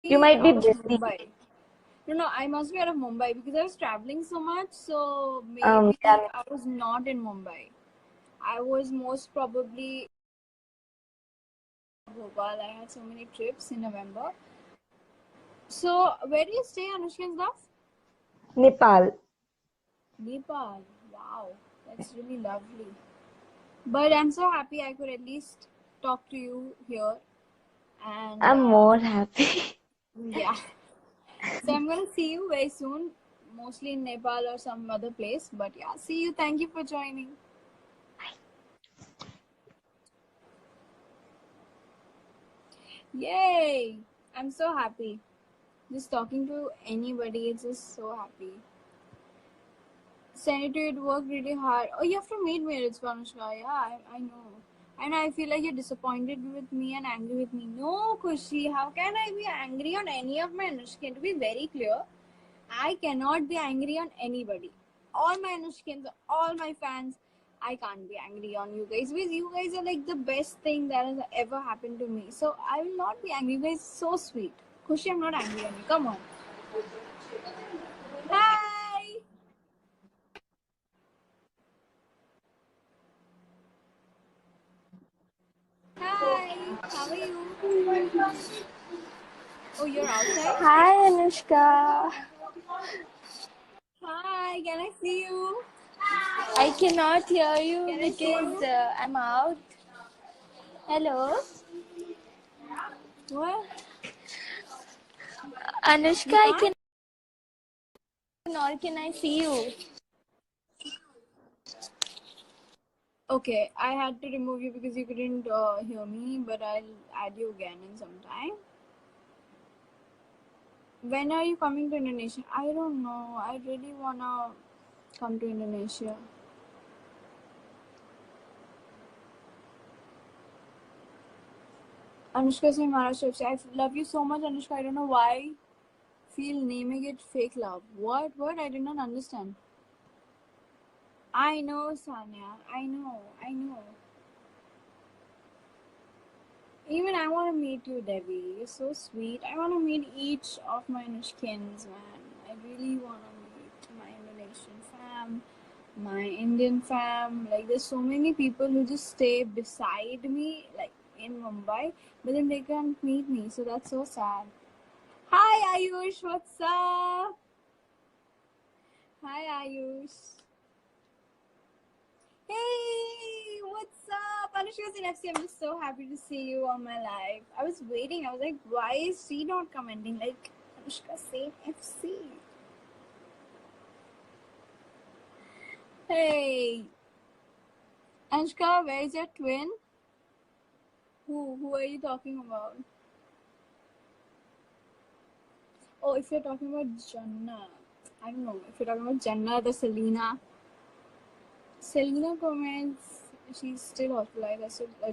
You might be out of busy. Mumbai. No, I must be out of Mumbai because I was traveling so much. So maybe Yeah. I was not in Mumbai. I was most probably Bhopal. I had so many trips in November. So where do you stay, Anushka and stuff? Nepal. Nepal. Wow, that's really lovely. But I'm so happy I could at least talk to you here. And I'm more happy. yeah. So I'm gonna see you very soon, mostly in Nepal or some other place. But yeah, see you. Thank you for joining. Yay! I'm so happy. Just talking to anybody, it's just so happy. Senator, it worked really hard. Oh, you have to meet me, Anushka. Yeah, I know. And I feel like you're disappointed with me and angry with me. No, Kushi, how can I be angry on any of my Anushkins? To be very clear, I cannot be angry on anybody. All my Anushkins, all my fans, I can't be angry on you guys because you guys are like the best thing that has ever happened to me. So I will not be angry. You guys are so sweet. Kushi, I'm not angry on you. Come on. Hi. Hi. How are you? Oh, you're outside? Hi, Anushka. Hi. Can I see you? I cannot hear you Can I see because you? I'm out. Hello, What? Anushka. You I can't? nor can I see you. Okay, I had to remove you because you couldn't hear me, but I'll add you again in some time. When are you coming to Indonesia? I don't know. I really wanna come to Indonesia. Anushka saying Maharashtra. I love you so much, Anushka. I don't know why feel naming it fake love. What? What? I did not understand. I know, Sanya. I know. I know. Even I want to meet you, Debbie. You're so sweet. I want to meet each of my Anushkins, man. I really want to meet my Indonesian fam, my Indian fam. Like, there's so many people who just stay beside me, like in Mumbai, but then they can't meet me. So that's so sad. Hi, Ayush. What's up? Hi, Ayush. Hey, what's up? Anushka's in FC. I'm just so happy to see you on my live. I was waiting. I was like, why is she not commenting? Like, Anushka saying FC. Hey, Anushka, where is your twin? Who are you talking about? Oh, if you're talking about Jannah, I don't know. If you're talking about Jannah, the Selena Gomez, she's still hospitalized. I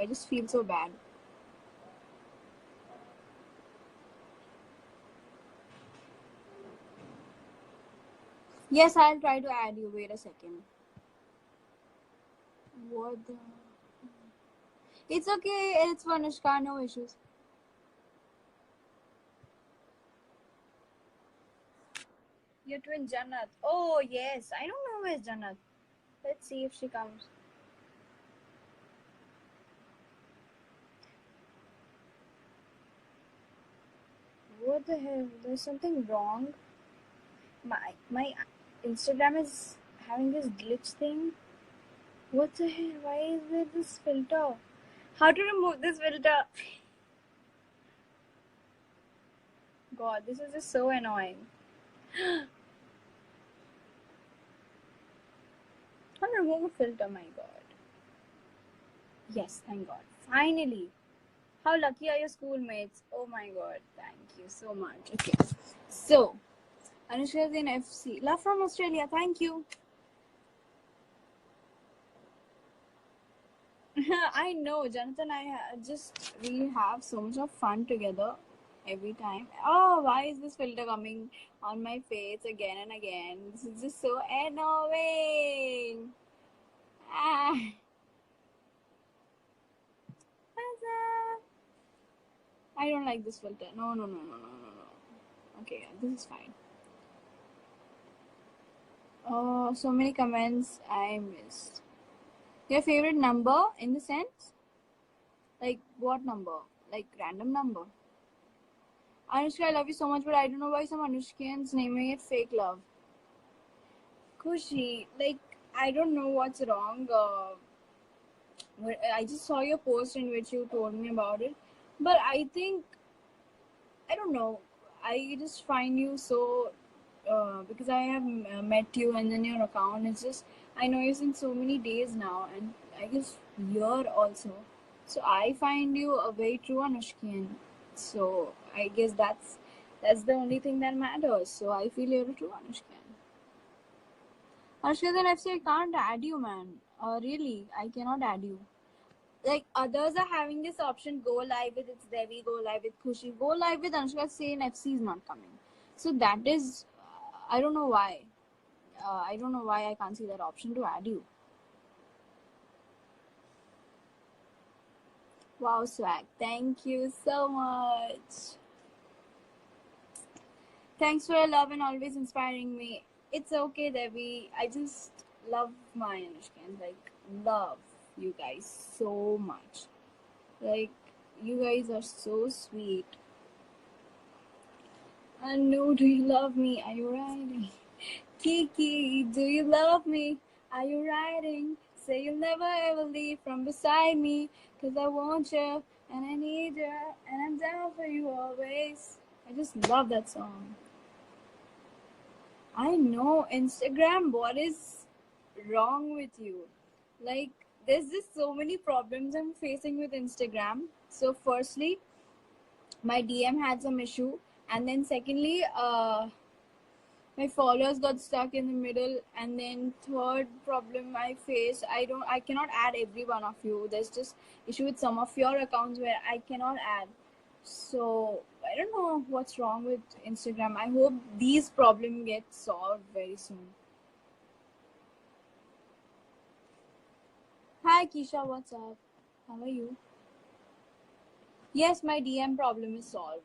just feel so bad. Yes, I'll try to add you. Wait a second. What the? It's okay. It's Vanushka. No issues. Your twin Jannat. Oh yes, I don't know where's Jannat. Let's see if she comes. What the hell? There's something wrong. My Instagram is having this glitch thing. What the hell? Why is there this filter? How to remove this filter? God, this is just so annoying. How to remove a filter? My God. Yes, thank God. Finally. How lucky are your schoolmates? Oh my God. Thank you so much. Okay. So, Anushka is in FC. Love from Australia. Thank you. I know, Jonathan. We have so much of fun together every time. Oh, why is this filter coming on my face again and again? This is just so annoying. Ah, what's up? I don't like this filter. No. Okay, yeah, this is fine. Oh, so many comments I missed. Your favorite number in the sense? Like what number? Like random number? Anushka, I love you so much, but I don't know why some Anushkans naming it fake love. Kushi, like I don't know what's wrong. I just saw your post in which you told me about it, but I think I don't know. I just find you so because I have met you and then your account is just I know you since so many days now and I guess year also. So I find you a very true Anushkian. So I guess that's the only thing that matters. So I feel you're a true Anushkian. Anushka, then FC I can't add you, man. Really, I cannot add you. Like others are having this option, go live with it's Devi, go live with Khushi, go live with Anushka, say FC is not coming. So that is, I don't know why. I don't know why I can't see that option to add you. Wow, swag. Thank you so much. Thanks for your love and always inspiring me. It's okay, Devi. I just love my Anushka. Like, love you guys so much. Like, you guys are so sweet. Anu, do you love me? Are you riding? Kiki, do you love me? Are you riding? Say you'll never ever leave from beside me. Cause I want you and I need you and I'm down for you always. I just love that song. I know, Instagram, what is wrong with you? Like, there's just so many problems I'm facing with Instagram. So, firstly, my DM had some issue, and then secondly, my followers got stuck in the middle, and then third problem I face, I cannot add every one of you. There's just issue with some of your accounts where I cannot add. So I don't know what's wrong with Instagram. I hope these problems get solved very soon. Hi Keisha, what's up? How are you? Yes, my DM problem is solved.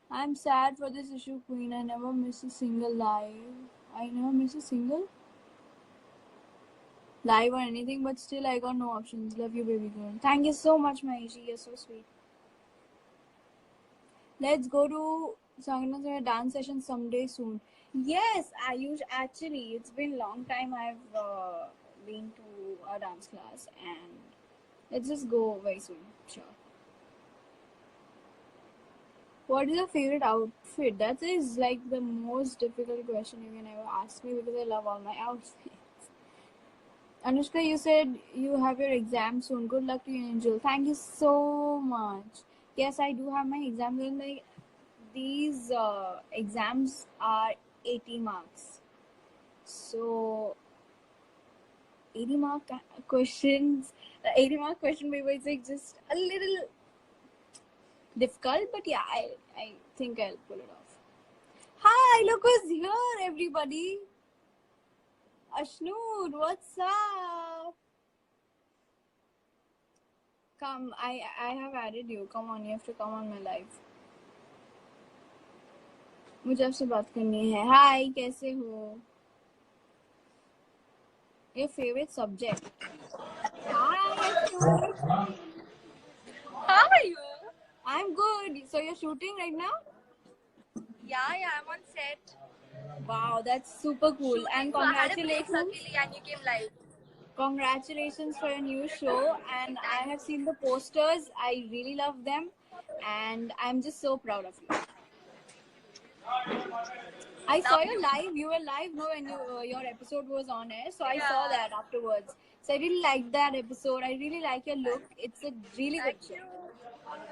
I'm sad for this issue, Queen. I never miss a single live. I never miss a single live or anything, but still I got no options. Love you, baby girl. Thank you so much, Maishi. You're so sweet. Let's go to Sangana's dance session someday soon. Yes, Ayush. Actually, it's been a long time I've been to a dance class, and let's just go very soon. Sure. What is your favorite outfit? That is like the most difficult question you can ever ask me because I love all my outfits. Anushka, you said you have your exam soon. Good luck to you, Angel. Thank you so much. Yes, I do have my exam. Like these exams are 80 marks. So 80 mark questions, 80 mark question paper is like just a little difficult, but yeah, I think I'll pull it off. Hi, look who's here, everybody. Ashnoor, what's up? Come, I have added you. Come on, you have to come on my live. मुझे आपसे बात करनी है. Hi, कैसे हो? Your favorite subject? Hi, Ashnoor. How are you? I'm good. So you're shooting right now? Yeah, I'm on set. Wow, that's super cool. Shooting, And so I had a break, congratulations. luckily, and you came live. Congratulations for your new show. And I have seen the posters. I really love them. And I'm just so proud of you. I saw you live. You were live, no, when your episode was on air. So I saw Yeah. that afterwards. So I really liked that episode. I really like your look. It's a really good Thank show. you.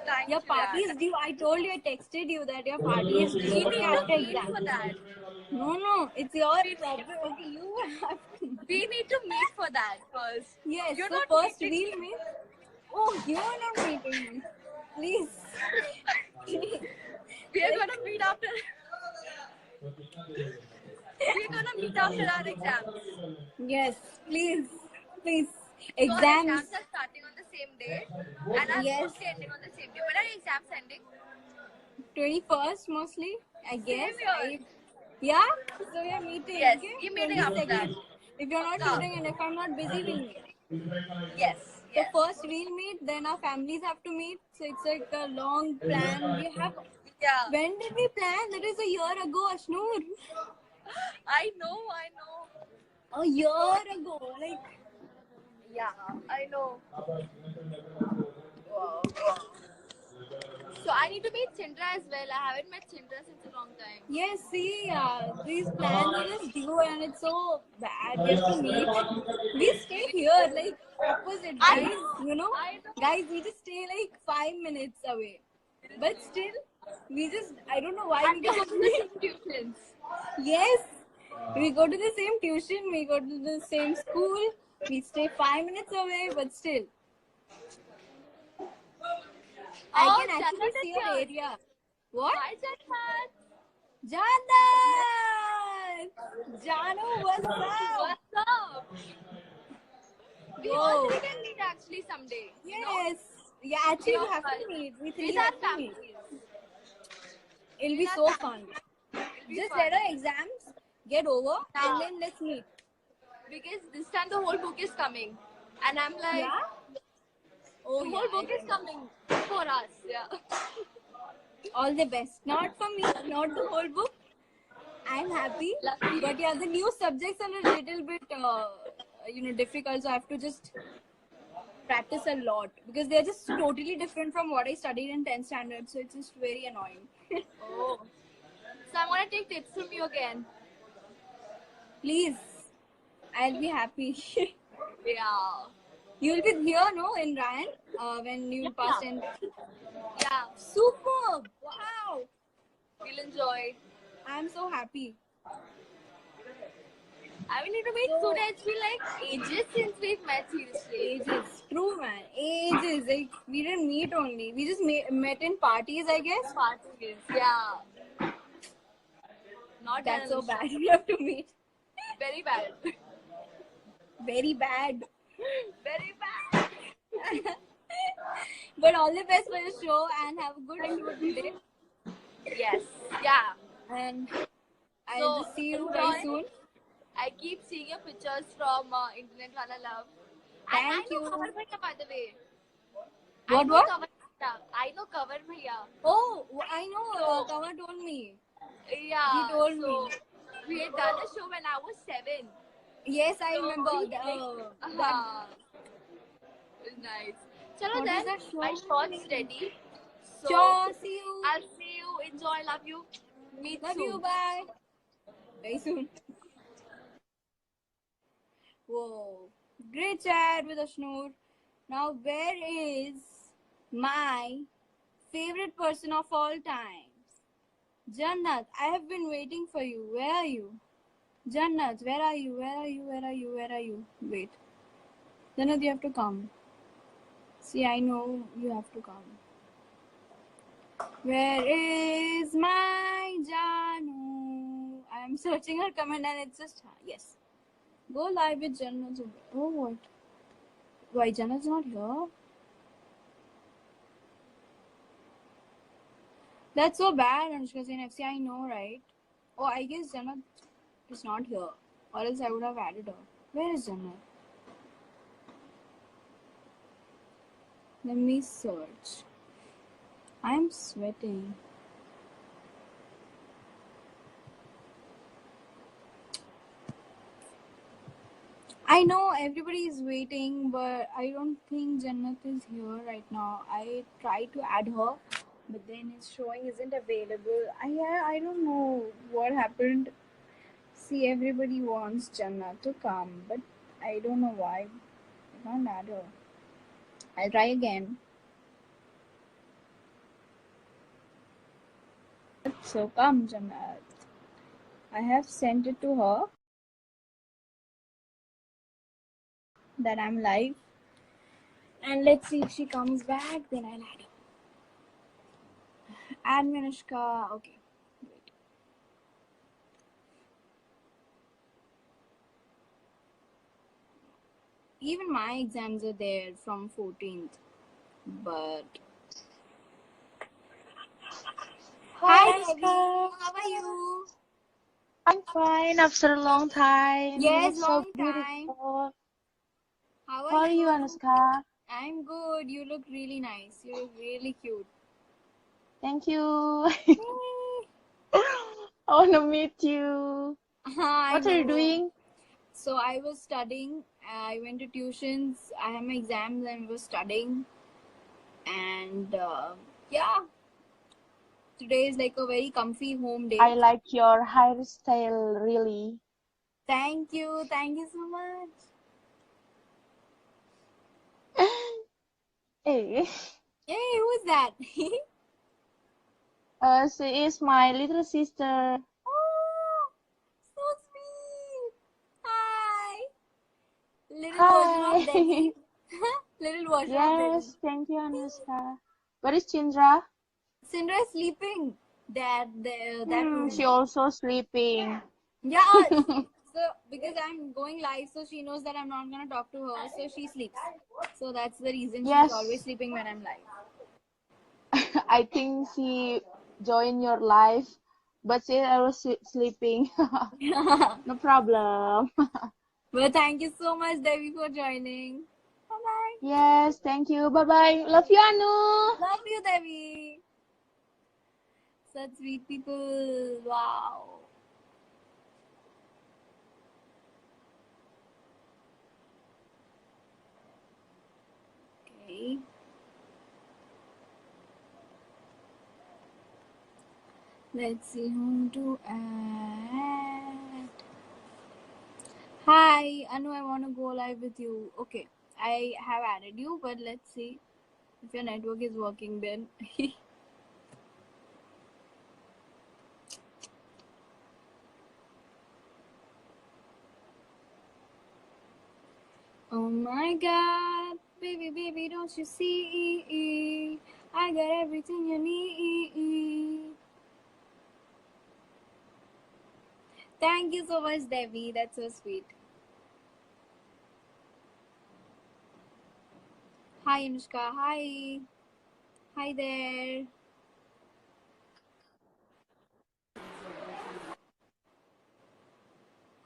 Thank Your you. party is due. I told you, I texted you that your party is due. We Okay, need to after meet exam. for that. No, it's your We problem. Okay, you have to. We need to meet for that first. Yes, You're so not first meeting we'll me. meet. Oh, you are not meeting me. Please. We are gonna meet after. We're gonna meet after our exams. Yes, please. Please. So our Exams. exams are starting on the same day, and our Yes. mostly ending on the same day. When are your exams ending? 21st mostly, I guess. here. Yeah, so we are meeting. Yes, Okay, we're meeting after that. 22nd. If you're not Pakka. shooting and if I'm not busy, we'll meet. Yes. So first we'll meet, then our families have to meet. So it's like a long plan. We have. Yeah. When did we plan? That is a year ago, Ashnoor. I know. A year ago, like. Yeah, I know. Wow. So I need to meet Chindra as well. I haven't met Chindra since a long time. Yes, see, these plans are just due and it's so bad. We have to meet. We stay here, like opposite, I guys. know. You know, I know. guys, we just stay like 5 minutes away. But still, we just, I don't know why And we we go don't to the same tuitions. Yes, we go to the same tuition, we go to the same school. We stay 5 minutes away, but still. I Oh, can actually Jannat is see your here. area. What? Hi, Jannat. Jannat! Janu, what's up? What's up? We all Whoa. three can meet actually someday. You know? Yes. Yeah, actually, we have to meet. We three With our have to meet. families. It'll be so fun. Just let our exams get over and then let's meet. Because this time the whole book is coming. And I'm like, Yeah? Oh, the yeah. whole book is coming for us. Yeah. All the best. Not for me, not the whole book. I'm happy. Lucky. But yeah, the new subjects are a little bit, difficult. So I have to just practice a lot because they're just totally different from what I studied in 10th standard. So it's just very annoying. Oh. So I'm going to take tips from you again. Please, I'll be happy. Yeah. You'll be here, no, in Ryan, when you pass 10th. Yeah. Superb! Wow! We'll enjoy. I'm so happy. I will need to meet soon. It's been like ages since we've met, seriously. Ages. True, man. Ages. Like, we didn't meet only. We just met in parties, I guess. Parties. Yeah. Not That's so bad. bad. We have to meet. Very bad. Very bad. Very bad. But all the best for your show and have a good show today. Yes. Yeah. And I'll just see you very soon. I keep seeing your pictures from Internet Wala Love. Thank you. I know Kavar Bhaiya, by the way. What? I know Kavar Bhaiya. Oh, I know. Kavar told me. Yeah. He told me. We had done a show when I was 7. Yes, I remember. Nice. Chalo What then, is that show? my shot's ready. So, Sure, see you. I'll see you. Enjoy. Love you. Meet Love soon. you. Bye. Very soon. Whoa. Great chat with Ashnoor. Now, where is my favorite person of all times? Jannat, I have been waiting for you. Where are you? Jannat, where are you? Where are you? Where are you? Where are you? Wait. Jannat, you have to come. See, I know you have to come. Where is my Janu? I am searching her comment and it's just, yes. Go live with Jannat. Oh, what? Why Jannat's not here? That's so bad, Anushka Sen FC. I know, right? Oh, I guess Jannat is not here. Or else I would have added her. Where is Jannat? Let me search. I'm sweating. I know everybody is waiting, but I don't think Jannat is here right now. I tried to add her, but then his showing isn't available. I don't know what happened. See, everybody wants Jannat to come, but I don't know why. I can't add her. I'll try again. So come, Jannat. I have sent it to her that I'm live. And let's see if she comes back, then I'll add her. Add Anushka. Okay. Wait. even my exams are there from 14th. But hi, Devi. Anushka. How are you? I'm fine after a long time. You Yes, look so long time. beautiful. How How are you, you? Anushka? I'm good. You look really nice. You look really cute. Thank you. Yay. I want to meet you. I What are you know. doing? So I was studying. I went to tuitions. I had my exams and was studying. And yeah, today is like a very comfy home day. I like your hairstyle, really. Thank you. Thank you so much. Hey, Hey, who is that? she is my little sister. Oh, so sweet. Hi. Little version of Hi. Devi. Little version of Devi. Yes, thank you, Anushka. Where is Chindra? Sindra is sleeping. That room. She also sleeping. Yeah. So because I'm going live, so she knows that I'm not gonna talk to her, so she sleeps. So that's the reason Yes. she's always sleeping when I'm live. I think she joined your live, but she was sleeping. No problem. Well, thank you so much, Devi, for joining. Bye bye. Yes, thank you. Bye bye. Love you, Anu. Love you, Devi. Such sweet people. Wow. Okay. Let's see whom to add. Hi, Anu, I want to go live with you. Okay, I have added you, but let's see if your network is working then. Oh my god, baby, baby, don't you see? I got everything you need. Thank you so much, Devi. That's so sweet. Hi, Anushka. Hi. Hi there.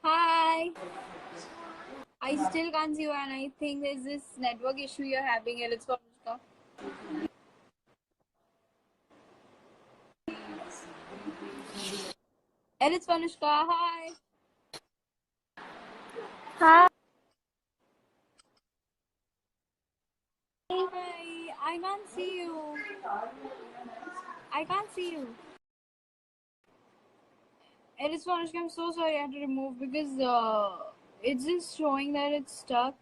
Hi. I still can't see you, and I think there's this network issue you're having. Let's go, Anushka. It's Anushka. Hi. Hi. Hi. I can't see you. I can't see you. It's Anushka. I'm so sorry I had to remove because it's just showing that it's stuck.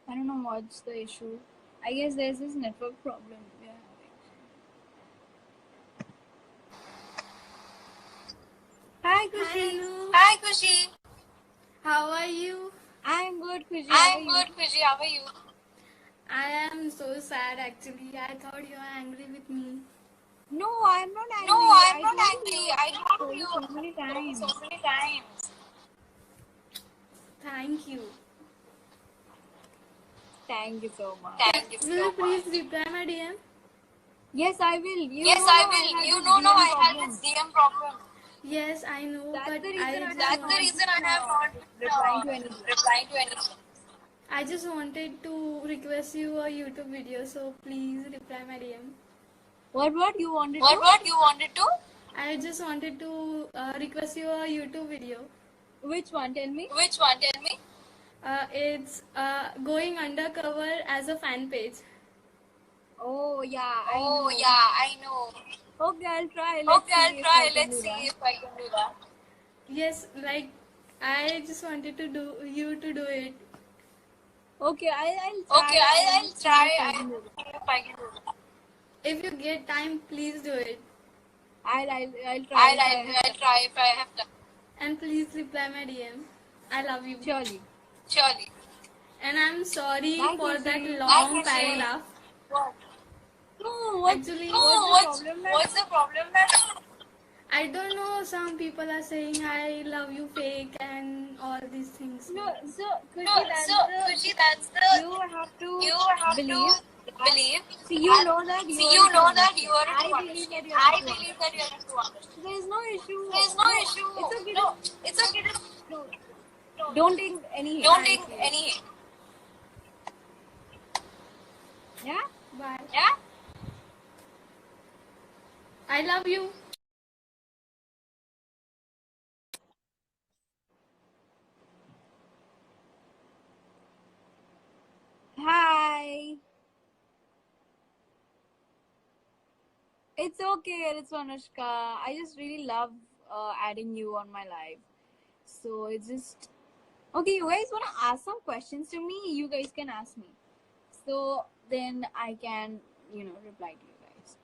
I don't know what's the issue. I guess there's this network problem we're having. Hi, Kushi. Hi, Kushi. How are you? I'm good, Kushi. How are you? Kushi. How are you? I am so sad actually. I thought you were angry with me. No, I'm not angry. No, I'm not told angry. you. I told told you so many times. so many times. Thank you. Thank you so much. Thank you so much. Will you please reply my DM? Yes, I will. Yes, I will. You know, I had this DM problem. Yes, I know, That's but the reason that's the reason I have not replying to anything. replying to anything. I just wanted to request you a YouTube video, so please reply my DM. What you wanted to? What you wanted to? I just wanted to request you a YouTube video. Which one? Tell me. Which one? Tell me. It's going undercover as a fan page. Oh yeah, I Oh know. yeah, I know. Okay, I'll try. Let's see if I can do that. Yes, like I just wanted to do it. Okay, I'll try. Okay, I'll try. I I'll see if I can do that. If you get time, please do it. I'll try. I'll try if I have time. And please reply my DM. I love you. Surely. Surely. And I'm sorry Bye, for Kushi. that long paragraph. What? No, Actually, what's the problem? What's the problem? I don't know, some people are saying I love you fake and all these things. No, so No, Kushi, so Kushi, that's that's the the you have to you have believe to that. believe See, you that. know that you See, are you a true know that you Anushka. are a I true believe Anushka. that you are a I true believe Anushka. that you are a true Anushka. There is no issue. There is no No, issue. it's okay. No, it's okay. No, No, don't take any hate. don't take any hate. Yeah. Bye. Yeah? I love you. Hi. It's okay. It's Anushka. I just really love adding you on my life. So it's just okay. You guys want to ask some questions to me? You guys can ask me. So then I can, reply to you guys.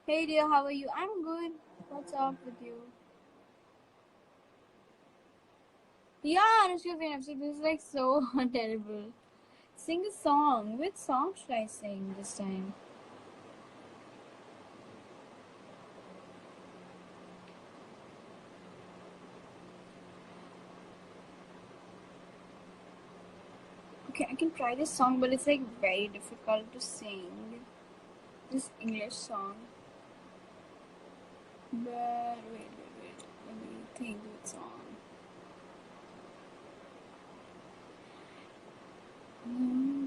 Hey dear, how are you? I'm good. What's up with you? Yeah, Anushka saying episode this is like so terrible. Sing a song. Which song should I sing this time? Okay, I can try this song, but it's like very difficult to sing. This English song. But wait. Let me think what song. Hmm.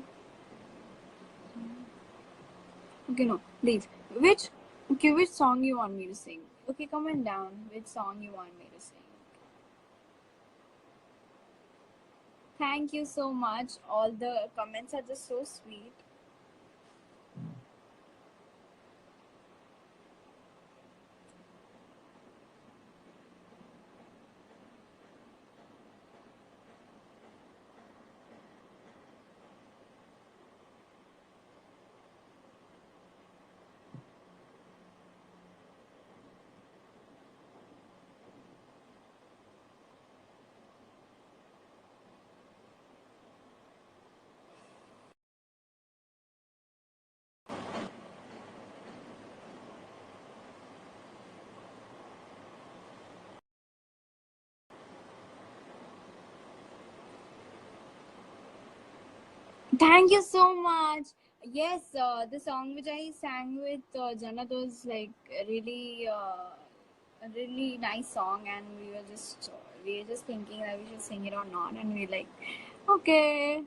Okay, no, leave. Which song you want me to sing? Okay, comment down which song you want me to sing. Thank you so much. All the comments are just so sweet. Thank you so much. Yes, the song which I sang with Jannat was like a really nice song, and we were just thinking that we should sing it or not, and we like, okay.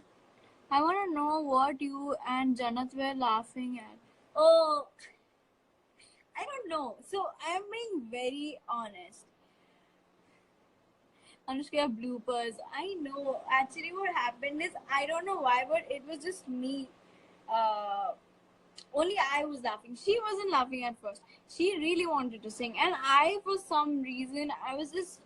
I want to know what you and Jannat were laughing at. Oh, I don't know. So I am being very honest. Anushka bloopers. I know. Actually, what happened is I don't know why, but it was just me. Uh, Only I was laughing. She wasn't laughing at first. She really wanted to sing, and I, for some reason, I was just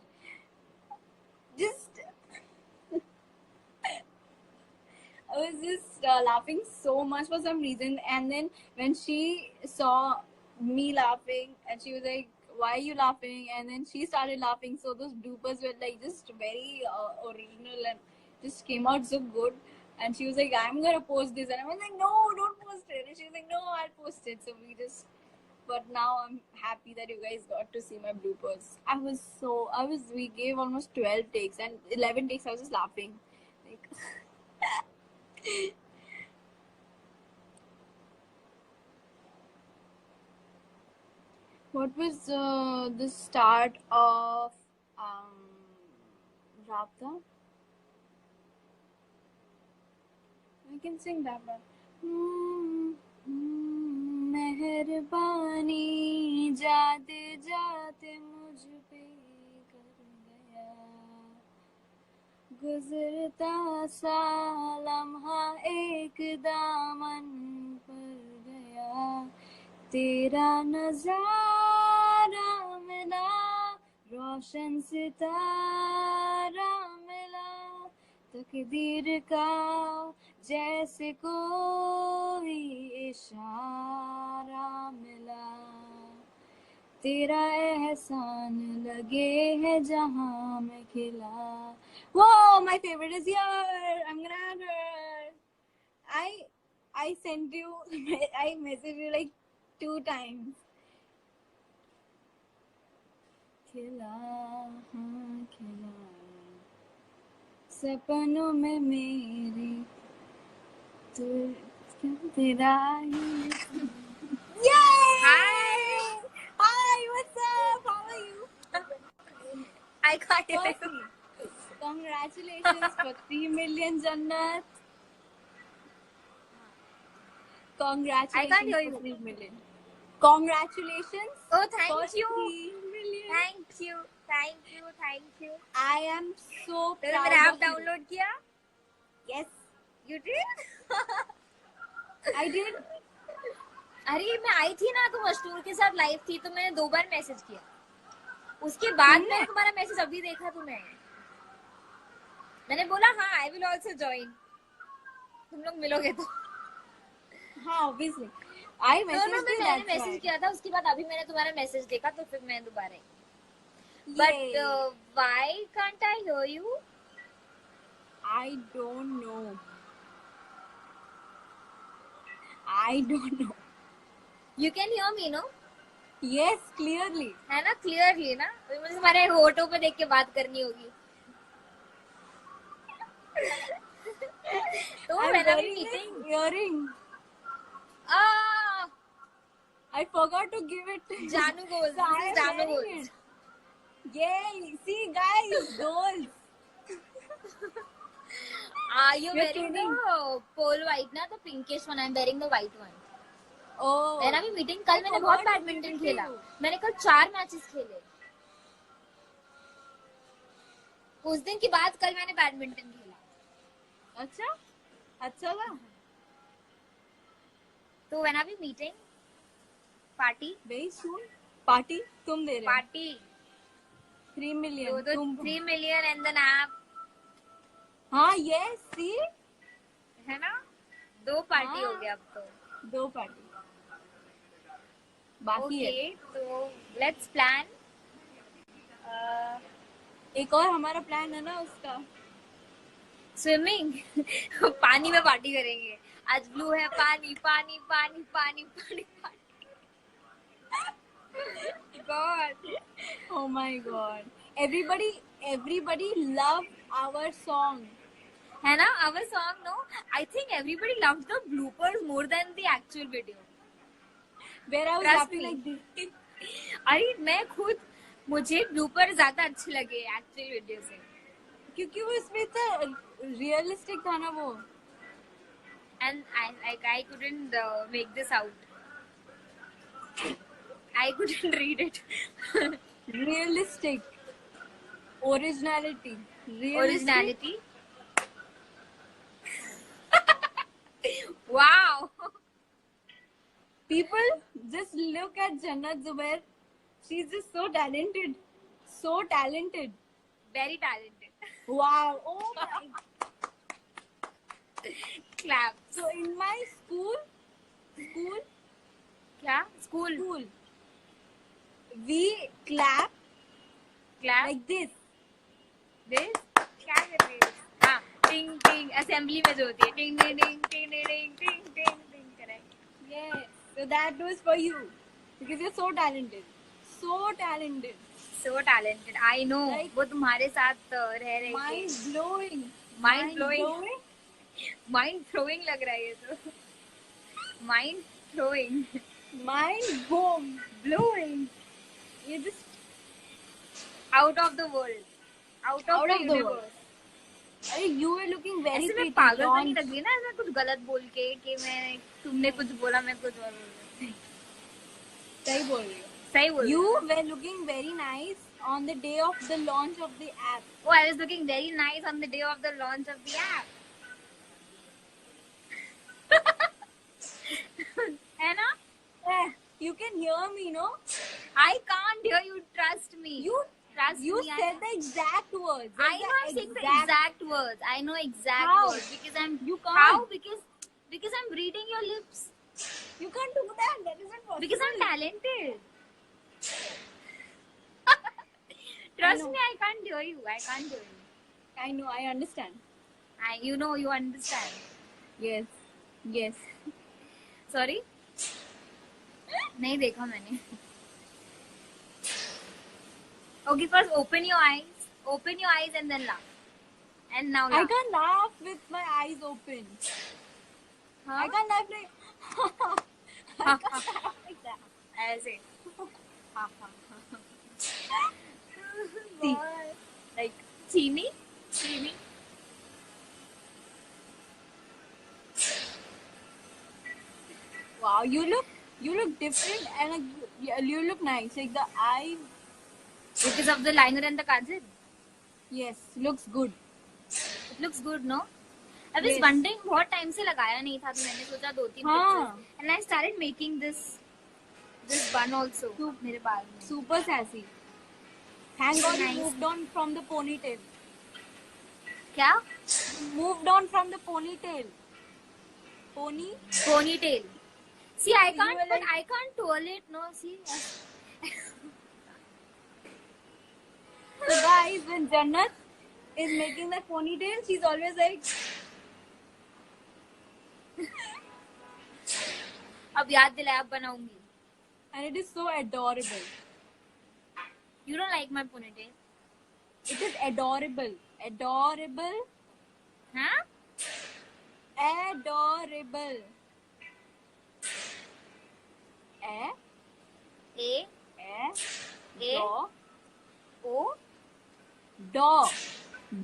I was just laughing so much for some reason. And then when she saw me laughing, and she was like, "Why are you laughing?" And then she started laughing. So those bloopers were like just very original and just came out so good. And she was like, "I'm gonna post this," and I was like, "No, don't post it." And she was like, "No, I'll post it." So we just. But now I'm happy that you guys got to see my bloopers. We gave almost 12 takes and 11 takes. I was just laughing. Like, what was the start of Rabta? I can sing that one. मेहरबानी जाते जाते मुझ पे कर गया गुजरता सा लम्हा एक दामन पर गया तेरा नजारा मिला रोशन सितारा मिला तकदीर का जैसे कोई इशारा मिला तेरा एहसान लगे है जहां में खिला. Whoa, my favorite is here. I'm gonna add her. I sent you. I messaged you like 2 times. खिला, हाँ खिला, सपनों में मेरे तो तेरा ही। Yay! Hi. Hi, what's up? How are you? I can't hear you. Firstly, congratulations for 3 million, Jannat. Congratulations I can't hear for you. 3 million. Congratulations Oh, for thank you. 3 million. Thank you. Thank you. Thank you. I am so तूने proud मेरा app of you. Download किया? Yes, You did? I did. अरे मैं आई थी ना, तुम अष्टूर के साथ लाइव थी तो मैंने 2 बार मैसेज किया. उसके बाद तुमने? मैंने तुम्हारा मैसेज अभी देखा तुम्हें. मैंने बोला हाँ आई विल ऑल्सो ज्वाइन. तुम लोग मिलोगे तो. हाँ, obviously. I तो messaged ना you, मैंने that's मैसेज why. किया था, उसके बाद अभी मैंने तुम्हारा मैसेज देखा तो फिर मैं दोबारा. Yay. But why can't I hear you? I don't know. I don't know. You can hear me, no? Yes, clearly. है ना, क्लियरली ना. अभी मुझे तुम्हारे होठों पे देख के बात करनी होगी. तो I'm when are we wearing meeting? this earring. Ah, I forgot to give it. Janu goals. So I This is am Janu wearing goals. it. Yay! See, guys, goals. You're You're wearing kidding. the pole white ना, the pinkish one. I'm wearing the white one. Oh. When are we meeting? कल मैंने बहुत forgot to badminton give it to खेला. you. मैंने कल 4 matches खेले. उस दिन की बात, कल मैंने बैडमिंटन खेला. अच्छा? अच्छा था? तो when are we meeting? Party? Very soon. Party? तुम दे रहे हो? Party. 3 million. तो तुम 3 million and then app. हाँ, yes, see? है ना, 2 पार्टी हाँ. हो गया अब तो. 2 पार्टी बाकी है. ओके, तो लेट्स प्लान. एक और हमारा प्लान है ना उसका. स्विमिंग. पानी में पार्टी करेंगे. आज ब्लू है, पानी पानी पानी पानी पानी पानी. God. Oh my god. Everybody love our song. है ना, our song, no? I think everybody loved the bloopers more than the actual video. Where I was Trust laughing me. like this. अरे मैं खुद, मुझे ब्लूपर ज्यादा अच्छे लगे actual video से. क्योंकि वो इसमें तो रियलिस्टिक था ना वो. And I couldn't make this out. I couldn't read it. Realistic. Originality. Originality. Wow. People just look at Jannat Zubair. She's just so talented. So talented. Very talented. Wow. Oh my. Clap. So in my school, क्या? School. we clap like this. This? क्या कर रही है? हाँ. Ting ting. Assembly में जो होती है. Ting ting ting ting ting ting ting ting ting. Correct. Yes. So that was for you because you're so talented. So talented. So talented. I know. Like- वो तुम्हारे साथ रह रहे Mind थे. blowing. Mind blowing. Mind throwing लग रहा है ये तो. Mind throwing. Mind boom. Blowing. You just Out of the world. Out of the universe. अरे you were looking very ऐसे मैं pretty. पागल तो Don't- नहीं लग रही ना, ऐसा कुछ गलत बोल के कि मैं, तुमने कुछ बोला मैं कुछ और बोल रही हूँ. सही बोल रही हो. सही बोल रही You हूँ. were looking very nice on the day of the launch of the app. Oh, I was looking very nice on the day of the launch of the app. है ना? You can hear me, no? I can't hear you. Trust me. You Trust you me. said the exact words. I know I'm saying the exact words. I know exact How? words because I'm. You can't. How? Because I'm reading your lips. You can't do that. That isn't possible. Because I'm talented. Trust me, I can't hear you. I can't hear you. I know. I understand. You know, you understand. Yes. Yes. Sorry? नहीं देखा मैंने. Okay, first open your eyes. Open your eyes and then laugh. And now laugh. I can't laugh with my eyes open. Huh? I can't laugh like. I can't laugh like that. ऐसे. See. Like chini. Chini. Wow, you look different and you look nice. Like the eye, Because of the liner and the kajal. yes, looks good. It looks good, no? I was Yes. wondering बहुत time से लगाया नहीं था तो मैंने सोचा 2-3 हाँ. pictures. And I started making this bun also. मेरे बाल में. Super sassy. Thank God you Nice. moved on from the ponytail. क्या? Moved on from the ponytail. Ponytail. See, I You can't, were but like- I can't twirl it. No, see. So guys, when Jannat is making that ponytail, she's always like, अब याद दिलाया अब बनाऊंगी. and it is so adorable. You don't like my ponytail? It is adorable. Adorable. Huh? Adorable. A. A. Do. O. Do.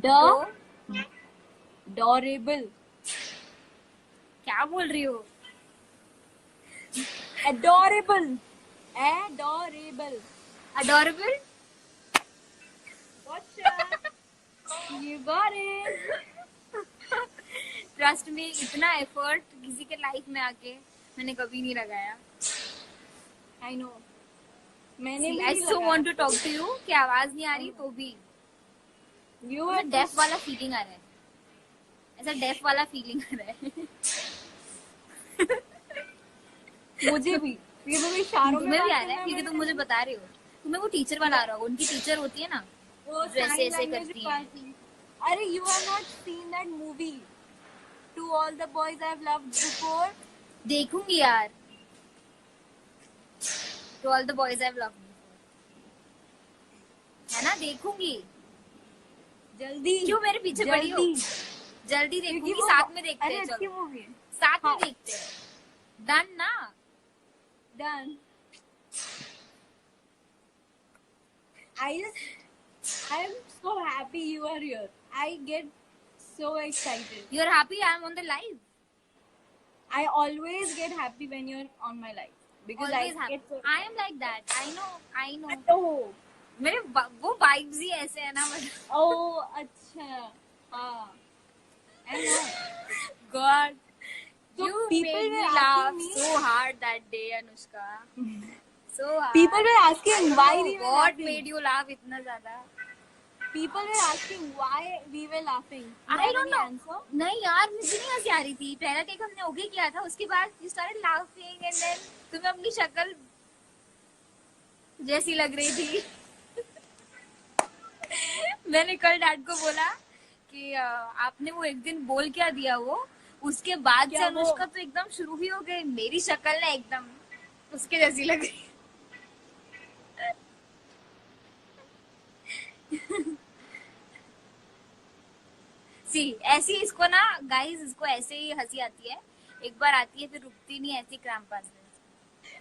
Do. Adorable. क्या बोल रही हो? Adorable. Adorable. Adorable? Gotcha. You got it. Trust me, इतना effort किसी के life में आके मैंने कभी नहीं लगाया. I know. मैंने भी I नहीं so लगाया. want to talk to you कि आवाज नहीं आ रही तो भी. You ऐसा are डेफ वाला फीलिंग आ रहा है. ऐसा डेफ वाला फीलिंग आ रहा है. मुझे भी. ये तो इशारों में तुम्हें भी बात आ रहा है करना क्योंकि है. तुम मुझे बता रहे हो. तुम्हें वो टीचर वाला आ रहा हो. उनकी टीचर होती है ना वो जो ऐसे sign ऐसे language करती है. party. अरे you have not seen that movie. To all the boys I've loved before. देखूंगी यार. To all the boys I've loved before. है ना देखूंगी. जल्दी. क्यों मेरे पीछे पड़ी हो? जल्दी देखूंगी. क्योंकि वो- साथ में देखते अरे हैं. अच्छी चलो मूवी है. साथ में हाँ. देखते हैं. डन ना. Done. I'm so happy you are here. I get so excited. You're happy I'm on the live. I always get happy when you're on my life because Always I happy. get so. I am like that. I know. Oh, मेरे वो vibes ही ऐसे है ना. oh, अच्छा. हाँ. I know. God. So You people made me were laugh asking me- so hard that day, Anushka. So hard. People were asking why we were What laughing. made you laugh इतना ज़्यादा? People were asking why we were laughing. Do you I have don't any know. answer? नहीं यार मुझे नहीं हंसी आ रही थी. पहला टेक हमने ओके किया था. उसके बाद you started laughing and then तुम्हें अपनी शक्ल जैसी लग रही थी. मैंने कल डैड को बोला कि आपने वो एक दिन बोल क्या दिया वो. उसके बाद से क्या वो? अनुष्का तो एकदम शुरू ही हो गई. मेरी शक्ल ना एकदम उसके जैसी लग रही. सी ऐसी इसको ना गाइस इसको ऐसे ही हंसी आती है. एक बार आती है फिर रुकती नहीं. ऐसी क्रैम्प आती है.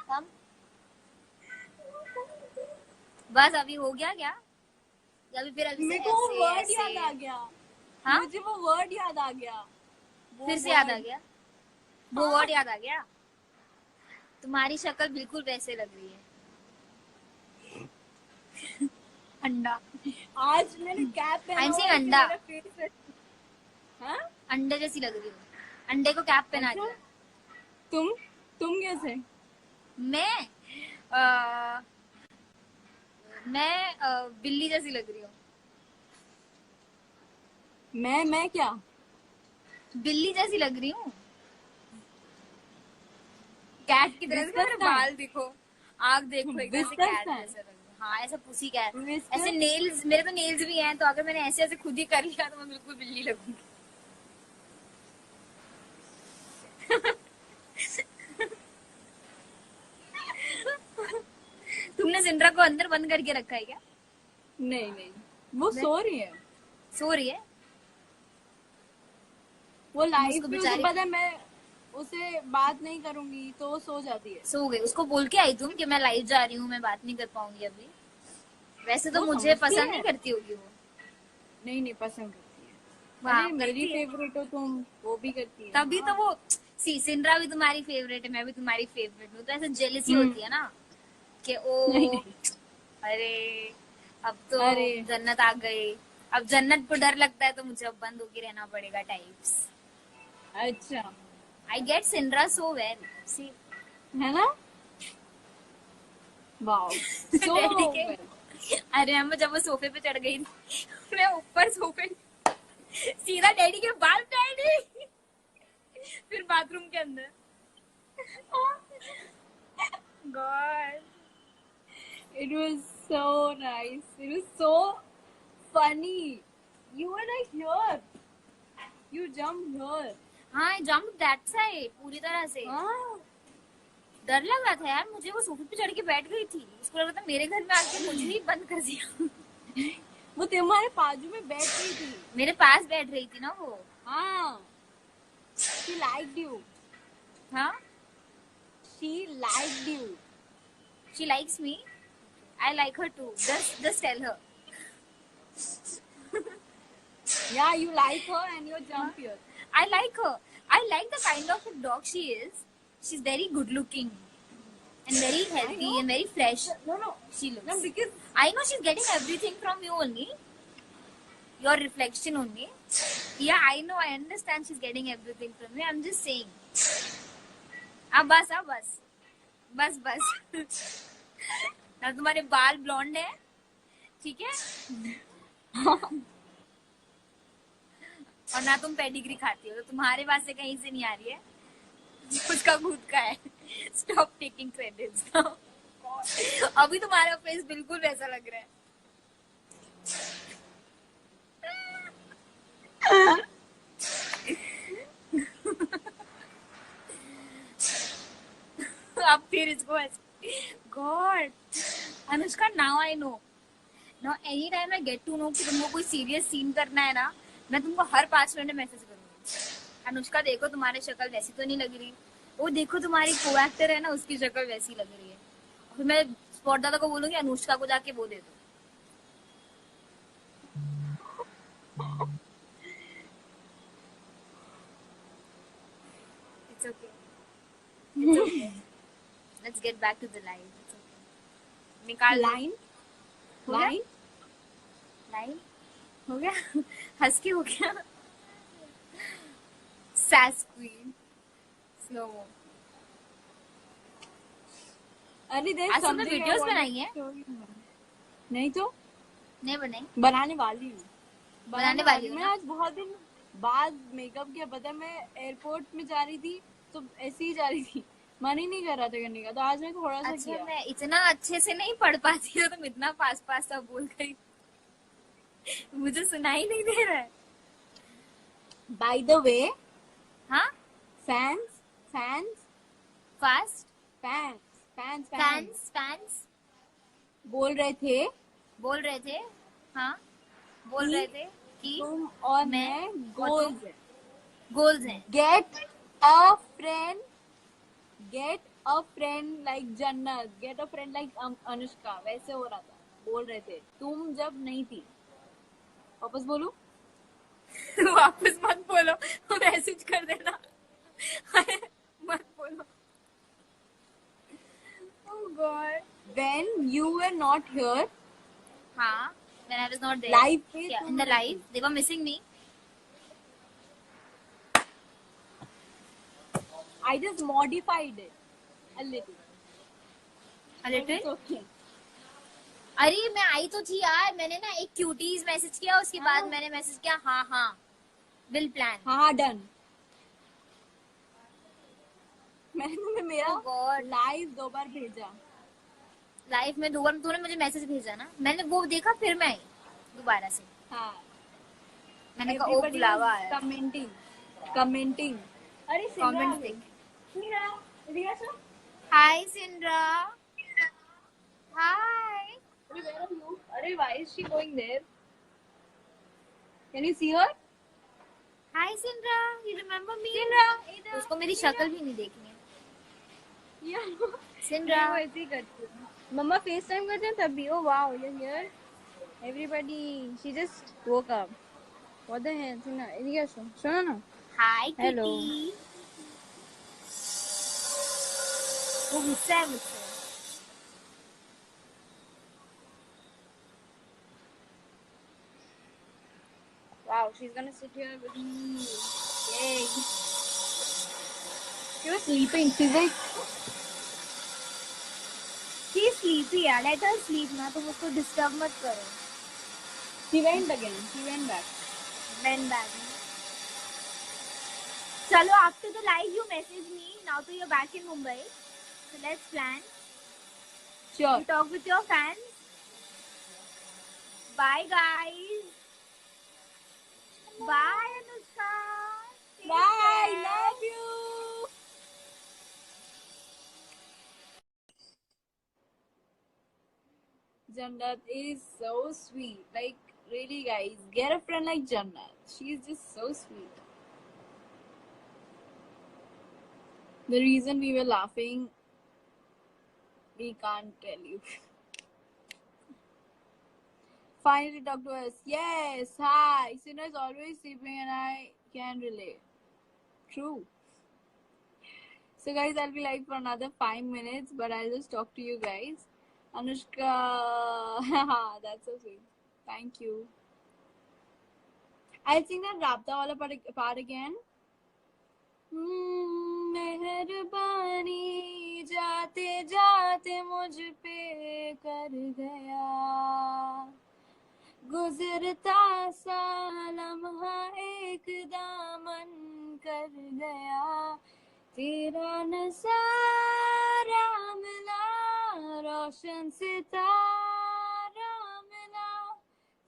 हम बस अभी हो गया क्या? या फिर अभी से मेरे को वो ऐसे- वर्ड ऐसे- याद आ गया. हाँ? मुझे वो वर्ड याद आ गया. वो फिर से याद आ word. गया. वो वर्ड याद आ गया. तुम्हारी शक्ल बिल्कुल वैसे लग रही है. अंडा. आज मैंने कैप पहना I'm हुआ saying है, अंडा. मेरा face है. हाँ? अंडे जैसी लग रही हो. अंडे को कैप पहना अच्छा? दिया. तुम कैसे? मैं बिल्ली जैसी लग रही हूँ. मैं क्या? बिल्ली जैसी लग रही हूँ. कैट की तरह से. मेरे Whiskers बाल देखो. आँख देखो एकदम से Whiskers कैट का है? जैसा लग रही हूँ. हाँ ऐसा पुसी कैट. Whiskers? ऐसे नेल्स मेरे तो नेल्स भी हैं तो अगर मैंने ऐसे ऐसे खुद ही कर लिया तो मैं बिल्कुल बिल्ली लगूंगी. तुमने सिंड्रा को अंदर बंद करके रखा है क्या? नहीं नहीं, वो सो रही है। सो रही है? वो लाइफ उसको पे, उसे पता है मैं उसे बात नहीं करूंगी तो वो सो जाती है। सो गई। उसको बोल के आई तुम कि मैं लाइव जा रही हूँ, मैं बात नहीं कर पाऊंगी अभी? वैसे तो मुझे पसंद नहीं करती होगी वो। नहीं नहीं, पसंद करती है। हाँ, अरे मेरी फेवरेट हो तुम, वो भी करती है। तभी तो वो सिंड्रा भी तुम्हारी फेवरेट है, मैं भी तुम्हारी फेवरेट हूँ, तो ऐसे जेलसी होती है ना कि ओ नहीं, नहीं। अरे अब तो अरे जन्नत आ गई, अब जन्नत को डर लगता है तो मुझे अब बंद होके रहना पड़ेगा टाइप्स। अच्छा, आई गेट सिंड्रा सो वेल, सी है ना? वाओ, सो अरे मैं जब वो सोफे पे चढ़ गई थी, मैं ऊपर सोफे सीधा डैडी के बाल पे आई, फिर बाथरूम के अंदर। God, it was so nice, it was so funny, you were like here, you jumped here. हाँ आई जम्प दैट साइड पूरी तरह से। हाँ, डर लग रहा था यार मुझे, वो सोफे पे चढ़ के बैठ गई थी, उसको लग रहा था मेरे घर में आके मुझे ही बंद कर दिया। वो तुम्हारे बाजू में बैठ गई थी। मेरे पास बैठ रही थी ना वो। हाँ, she liked you. हाँ, She liked you. she likes me, I like her too, just tell her. Yeah, you like her and you jump here. I like her, I like the kind of a dog she is. She's very good looking and very healthy and very fresh. No, She looks. no, because I know she's getting everything from you only, your reflection only. Yeah, I know, I understand she's getting everything from me. I'm just saying. बस ना तुम्हारे बाल blonde है, ठीक है, और ना तुम पेडिग्री खाती हो, तो तुम्हारे पास से कहीं से नहीं आ रही है, उसका खुद का है। Stop taking credits. अभी तुम्हारा फेस बिल्कुल वैसा लग रहा है। अब फिर इसको god Anushka, now I know, now any time I get to know कि तुमको कोई सीरियस सीन करना है ना, मैं तुमको हर 5 मिनट में मैसेज करूंगी, अनुष्का देखो तुम्हारी शक्ल वैसी तो नहीं लग रही, वो देखो तुम्हारी को एक्टर है ना उसकी शक्ल वैसी लग रही है। फिर मैं स्पॉट दादा को बोलूंगी अनुष्का को जाके वो दे दो। It's okay. It's okay. Let's get back to the line. It's okay. निकाल line हो गया हंस के हो गया। Sass queen. Slow mo. अरे देख, आज तुमने वीडियोस बनाई है? नहीं तो नहीं बनाई, बनाने वाली हूँ। मैं आज बहुत दिन बाद मेकअप किया, पता है, मैं एयरपोर्ट में जा रही थी तो ऐसे ही जा रही थी, मन ही नहीं कर रहा था करने का, तो आज मैं थोड़ा सा अच्छा, किया। मैं इतना अच्छे से नहीं पढ़ पाती हूँ, तुम इतना पास सा बोल गई, मुझे सुनाई नहीं दे रहा है। बाय द वे, हाँ, फैंस बोल रहे थे हाँ, बोल रहे थे कि तुम और मैं गोल्स हैं। गेट अ फ्रेंड लाइक जन्नत, get a friend like Anushka, वैसे हो रहा था, बोल रहे थे तुम जब नहीं थी। वापस बोलूं? वापस मत बोलो, मैसेज कर देना। मत बोलो। Oh God. When you were not here, हाँ, when I was not there. Live पे Yeah, तुम in the live, they were missing me. I just modified it a little. A little? It's okay. अरे मैं आई तो थी यार, मैंने ना एक क्यूटीज मैसेज किया, उसके बाद मैंने मैसेज किया हाँ विल प्लान। हाँ डन। मैंने तुम्हें मेरा लाइव 2 बार भेजा। लाइव में 2 बार तूने मुझे मैसेज भेजा ना, मैंने वो देखा, फिर मैं आई दोबारा से। हाँ, मैंने कहा ओ बुलावा आया। कमेंटिंग। अरे कमेंट्स देख। Riya sir, hi Sindra, Hi. Where are you? Arey, why is she going there? Can you see her? Hi Sindra, you remember me? Sindra, उसको मेरी शक्ल भी नहीं देखनी है. Yeah. Sindra. मैं वो ऐसे ही करती हूँ. मम्मा FaceTime करते हैं तब भी. Oh wow, you're here. Everybody, she just woke up. What the hell? Sindra, इधर सुनो ना. Hi Hello. Kitty. वो गुस्सा है मुझसे. Wow, she's gonna sit here with me. Yay. She was sleeping. She's like, She's sleepy यार. Let her sleep ना. तुम उसको disturb मत करो. she went again. She went back. Went back. चलो after the live you message me. Now तो you're back in Mumbai. So let's plan. Sure. You talk with your fans. Bye guys. Bye Anushka. Take Bye. care. Love you. Jannat is so sweet. Like, really, guys, get a friend like Jannat. She's just so sweet. The reason we were laughing, we can't tell you. Finally, talk to us. Yes, hi. Sina is always sleeping and I can relate. True. So, guys, I'll be live for another 5 minutes, but I'll just talk to you guys. Anushka, that's so sweet. Thank you. I'll sing that Rabta wala part again. मेहरबानी जाते जाते मुझ पे कर गया गुजरता सा लम्हा एक दामन कर गया तेरा नज़ारा मिला रोशन सितारा मिला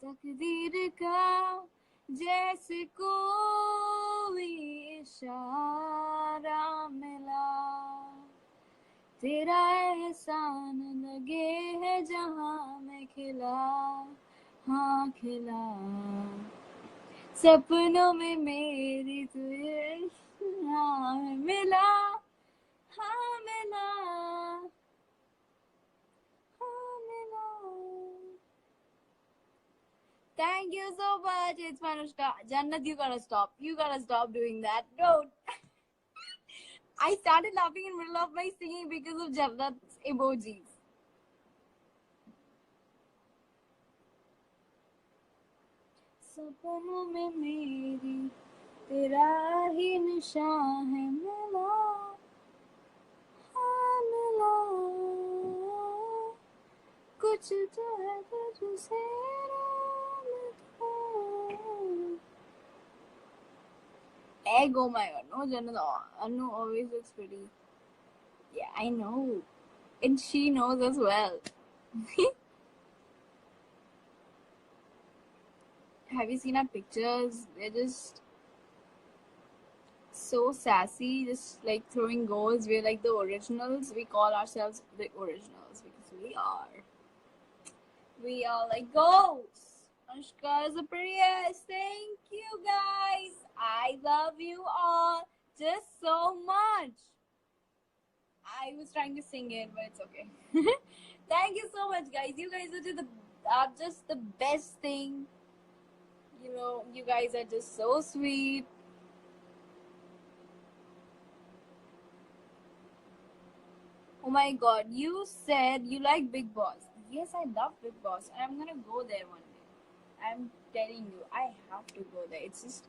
तकदीर का जैसे कोई इशारा मिला तेरा एहसान लगे है जहाँ मैं खिला हाँ खिला सपनों में मेरी तुझे हाँ मिला हाँ मिला हाँ मिला. Thank you so much. It's Manushka. Jannat, you gotta stop. You gotta stop doing that. Don't. I started laughing in the middle of my singing because of Jannat's emojis. सपनों में मेरी तेरा ही निशान है मिला हाँ मिला कुछ तो है तुझसे egg, oh my god, no, Jannat, Anu always looks pretty. Yeah, I know. And she knows as well. Have you seen our pictures? They're just so sassy, just like throwing goals. We're like the originals. We call ourselves the originals because we are. We are like goals. Anushka is the prettiest. Thank you guys. I love you all just so much. I was trying to sing it, but it's okay. Thank you so much, guys. You guys are just the best thing. You know, you guys are just so sweet. Oh my god, you said you like Big Boss. Yes, I love Big Boss. And I'm gonna go there one day. I'm telling you, I have to go there. It's just,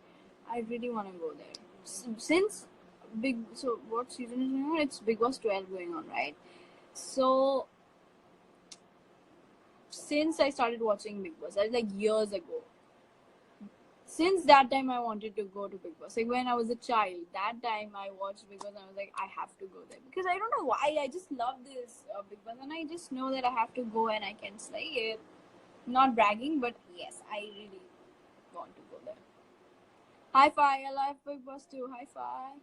I really want to go there. Since so what season is it? It's Big Boss 12 going on, right? So, since I started watching Big Boss, that was like years ago. Since that time, I wanted to go to Big Boss. Like when I was a child, that time I watched Big Boss and I was like, I have to go there. Because I don't know why, I just love this Big Boss. And I just know that I have to go and I can slay it. Not bragging, but yes, I really want to go there. High five, I love Big Boss too. High five.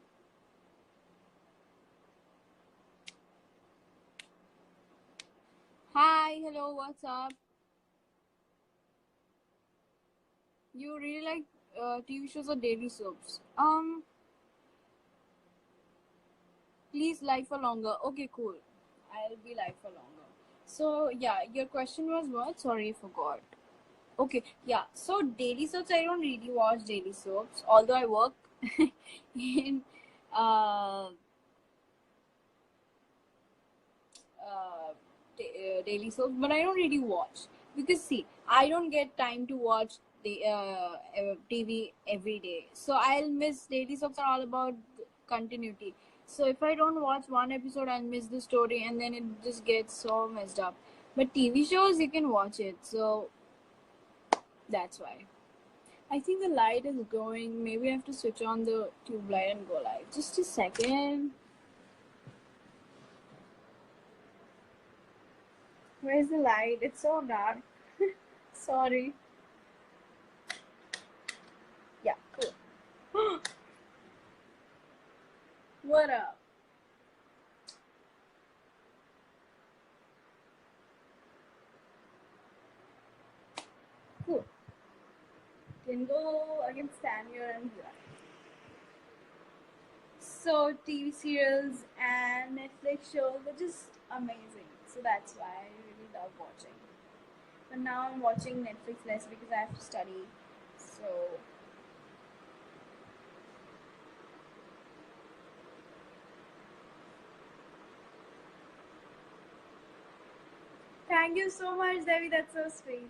Hi, hello, what's up? You really like TV shows or daily soaps? Please live for longer. Okay, cool. I'll be live for longer. So yeah, your question was what? Sorry, I forgot. Okay, yeah. So daily soaps, I don't really watch daily soaps, although I work in uh, daily soaps, but I don't really watch because see, I don't get time to watch the TV every day, so I'll miss. Daily soaps are all about continuity. So if I don't watch one episode, I'll miss the story, and then it just gets so messed up. But TV shows, you can watch it, so that's why. I think the light is going. Maybe I have to switch on the tube light and go live. Just a second. Where's the light? It's so dark. Sorry. Yeah, cool. What up? Cool. Can go again, stand here and here. So TV serials and Netflix shows are just amazing. So that's why I really love watching. But now I'm watching Netflix less because I have to study. So thank you so much, Devi. That's so sweet.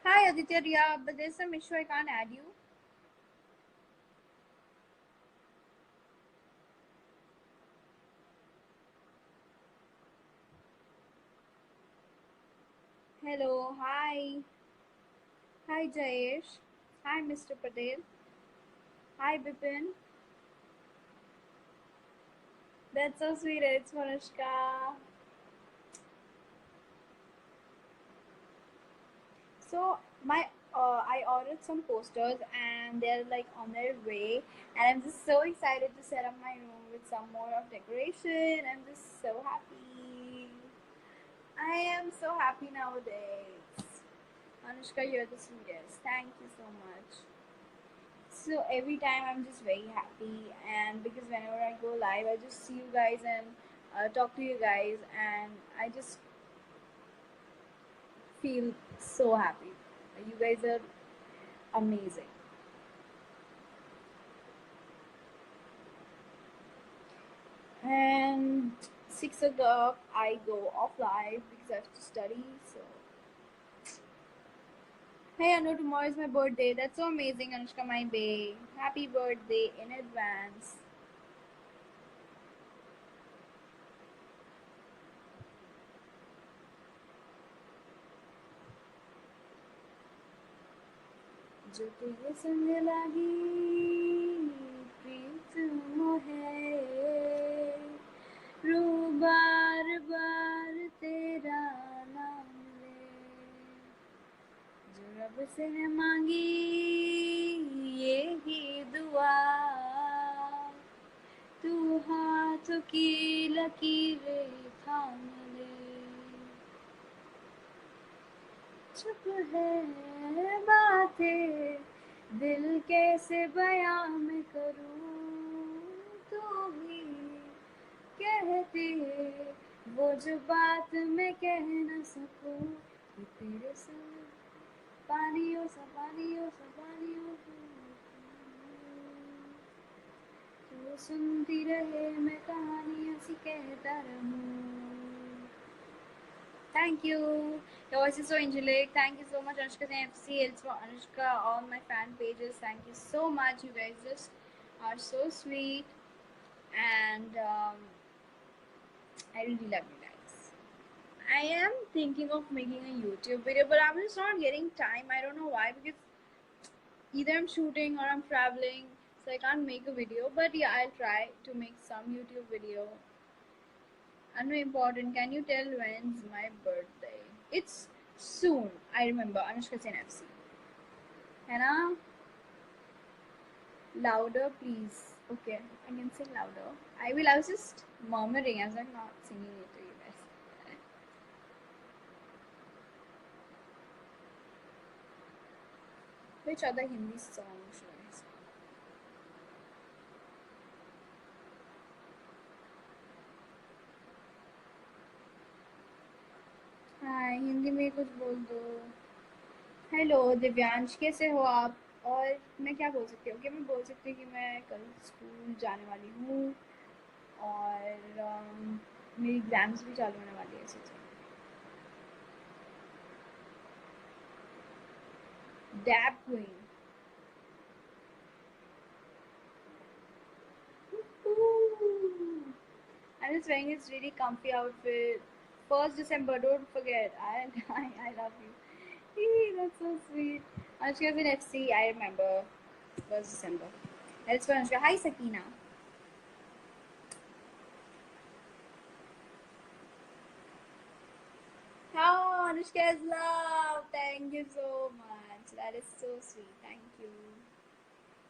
Hi Aditya Riya, but there's some issue I can't add you. Hello, hi. Hi Jayesh. Hi Mr. Patel. Hi Bipin. That's so sweet. It's Manushka. So I ordered some posters and they're like on their way, and I'm just so excited to set up my room with some more of decoration. I'm just so happy. I am so happy nowadays. Anushka, you're the sweetest. Thank you so much. So every time I'm just very happy, and because whenever I go live, I just see you guys and talk to you guys, and I just feel so happy. You guys are amazing. And 6 o'clock, I go off live because I have to study. So, hey, Anu, tomorrow is my birthday. That's so amazing, Anushka, my bae. Happy birthday in advance. जो तुझे संग लागी प्रीत मोहे रू बार बार तेरा नाम ले जो रब से है मांगी ये ही दुआ तू हाथ की लकीरें थाम ले चुप है बातें दिल कैसे बयां में करूं तू ही कहती वो जो बात मैं कह न सकूं कि तेरे संग पानियों सा पानियों सा पानियों तो सुनती रहे मैं कहानियां सी कहता रहूं. Thank you. Your voice is so angelic. Thank you so much, Anushka FC. It's for Anushka, all my fan pages. Thank you so much. You guys just are so sweet. And I really love you guys. I am thinking of making a YouTube video, but I'm just not getting time. I don't know why, because either I'm shooting or I'm traveling, so I can't make a video. But yeah, I'll try to make some YouTube video. And important, can you tell when's my birthday? It's soon. I remember. Anushka Sen FC. है ना? Louder, please. Okay, I can sing louder. I will. I was just murmuring. I was like not singing it to you guys. Which other Hindi song should I sing? हाय हिंदी में कुछ बोल दो. Hello Divyansh, कैसे हो आप? और मैं क्या बोल सकती हूँ कि मैं बोल सकती हूँ कि मैं कल स्कूल जाने वाली हूँ और मेरी एग्जाम्स भी चालू होने वाली है ऐसे. Dab queen. I'm just wearing this really comfy outfit. 1st December, don't forget. I love you. Eee, that's so sweet. Anushka's in FC, I remember. 1st December. Let's go, Anushka. Hi, Sakina. Oh, Anushka's love. Thank you so much. That is so sweet. Thank you.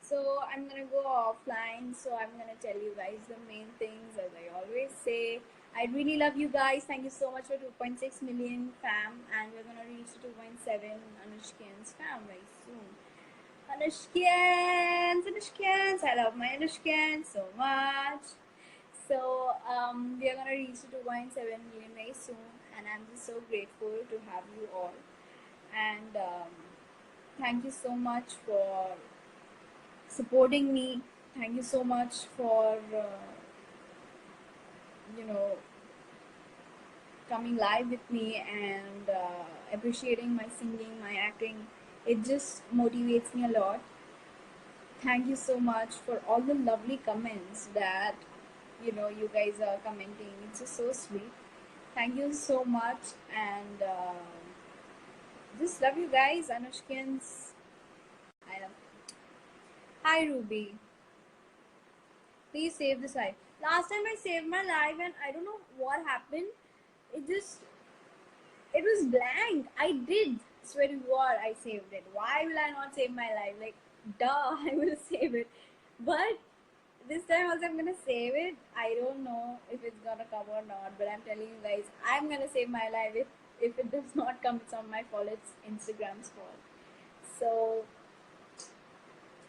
So I'm gonna go offline. So I'm gonna tell you guys the main things as I always say. I really love you guys. Thank you so much for 2.6 million fam, and we're gonna reach 2.7 Anushkians fam very soon. Anushkians, I love my Anushkians so much. So we are gonna reach 2.7 million very soon, and I'm just so grateful to have you all. And thank you so much for supporting me. Thank you so much for you know coming live with me and appreciating my singing, my acting. It just motivates me a lot. Thank you so much for all the lovely comments that you guys are commenting. It's just so sweet. Thank you so much, and just love you guys, Anushkins. I love you. Hi Ruby. Please save this live. Last time I saved my live and I don't know what happened. It was blank. I did swear to God I saved it. Why will I not save my live? Like, duh, I will save it. But this time also I'm gonna save it. I don't know if it's gonna come or not, but I'm telling you guys, I'm gonna save my live. If it does not come, it's on my fault. It's Instagram's fault. So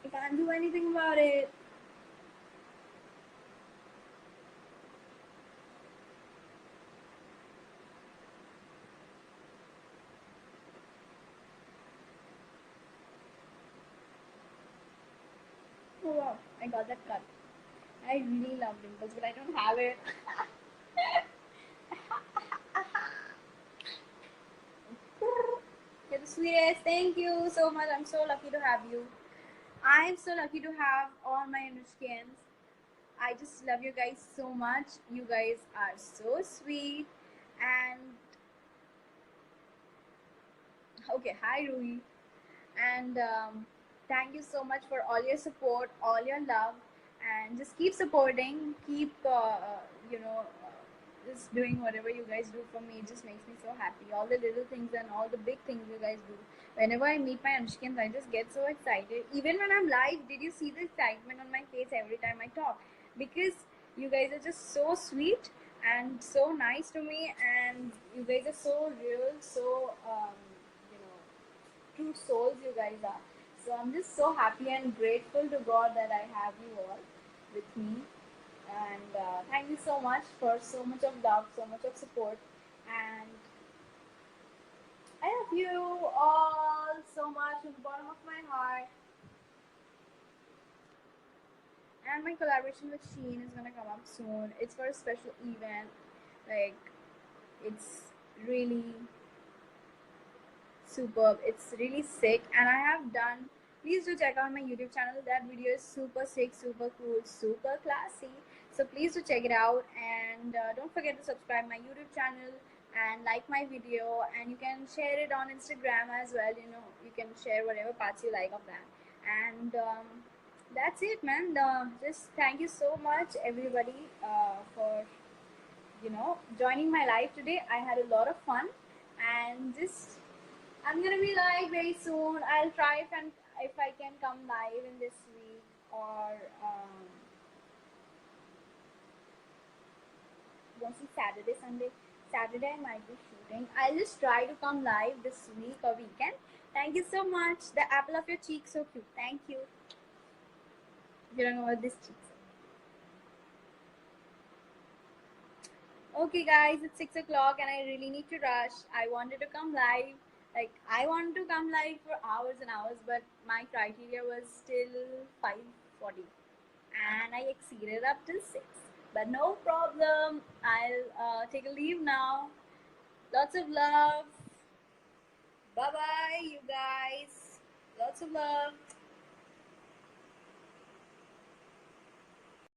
I can't do anything about it. Oh wow, I got that cut. I really love dimples, but I don't have it. You're the sweetest. Thank you so much. I'm so lucky to have you. I'm so lucky to have all my Anushkans. I just love you guys so much. You guys are so sweet. And okay, hi Rui. And thank you so much for all your support, all your love, and just keep supporting. Keep just doing whatever you guys do for me. It just makes me so happy. All the little things and all the big things you guys do. Whenever I meet my Anushkins, I just get so excited. Even when I'm live, did you see the excitement on my face every time I talk? Because you guys are just so sweet and so nice to me, and you guys are so real, so true souls you guys are. So I'm just so happy and grateful to God that I have you all with me. And thank you so much for so much of love, so much of support. And I love you all so much from the bottom of my heart. And my collaboration with Shein is gonna come up soon. It's for a special event. Like, it's really superb. It's really sick, and I have done. Please do check out my YouTube channel. That video is super sick, super cool, super classy. So please do check it out, and don't forget to subscribe my YouTube channel and like my video. And you can share it on Instagram as well. You can share whatever parts you like of that. And that's it, man. Just thank you so much, everybody, for joining my live today. I had a lot of fun, and just I'm gonna be live very soon. I'll try if I can come live in this week, or mostly Saturday, Sunday. Saturday I might be shooting. I'll just try to come live this week or weekend. Thank you so much. The apple of your cheek, so cute. Thank you. You don't know what this cheek is. Okay, guys, it's 6 o'clock and I really need to rush. I wanted to come live. Like, I wanted to come live for hours and hours, but my criteria was still 5:40. And I exceeded up till 6. But no problem. I'll take a leave now. Lots of love. Bye-bye, you guys. Lots of love.